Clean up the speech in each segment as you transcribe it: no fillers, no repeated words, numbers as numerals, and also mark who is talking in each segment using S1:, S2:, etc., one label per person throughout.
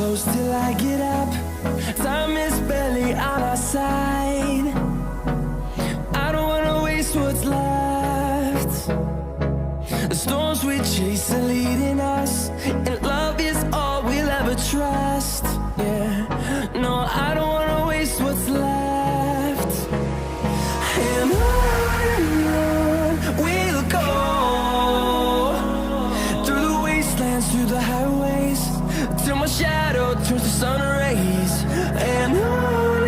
S1: close till I get up. Time is barely on our side. I don't wanna waste what's left. The storms we chase are leading us, and love is all we'll ever trust. Yeah, no, I don't wanna waste what's left. And on we'll go, through the wastelands, through the highways, till my shadow turns to sun rays. And on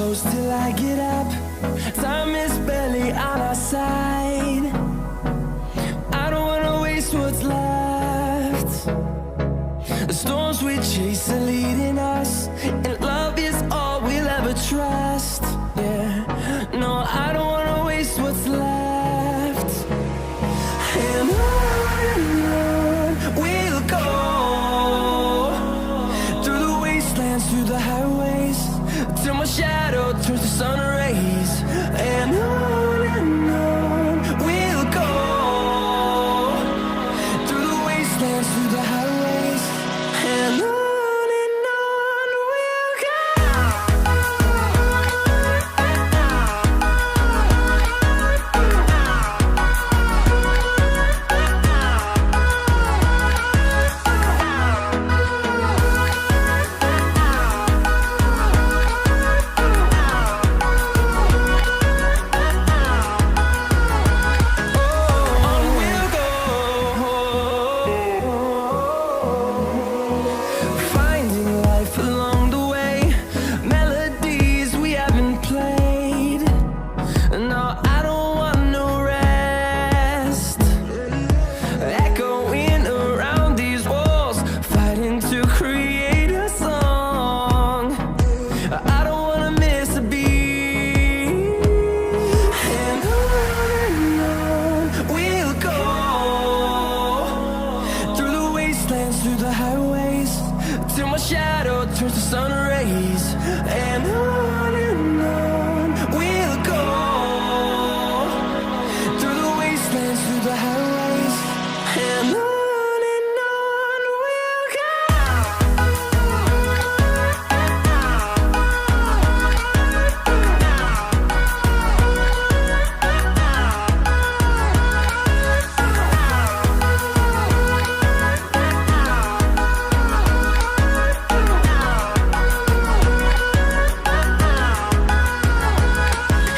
S1: close till I get up. Time is barely on our side. I don't wanna waste what's left. The storms we chase are leading us, and love is all we'll ever trust. Yeah, no, I don't wanna waste what's left. And on we'll go, through the wastelands, through the highways, till my shadow turns to sun rays. And on we'll go, through the wastelands, through the highways, and on we'll go. Finding life along the way, melodies we haven't played. No, I don't want no rest. Echoing around these walls, fighting to create a song. I don't wanna miss a beat. And on we'll go, through the wastelands, through the highways, till my shadow turns to sun rays. And on we'll go, through the wastelands, through the highways, and on we'll go.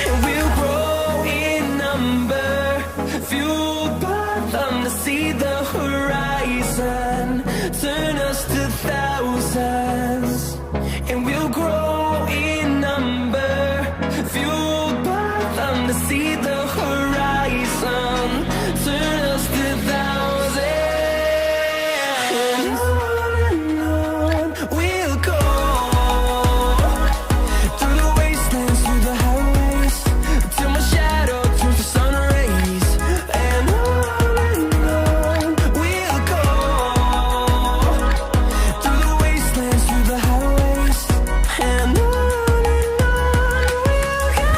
S1: And we'll grow in number, fueled by them to see the horizon, turn us to thousands. And we'll grow in number, fueled by them to see the horizon, turn us to thousands. And on we'll go, through the wastelands, through the highways, till my shadow turns to sun rays. And on we'll go, through the wastelands, through the highways, and on we'll go.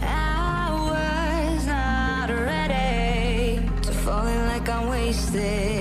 S2: I was not ready to falling like I'm wasted.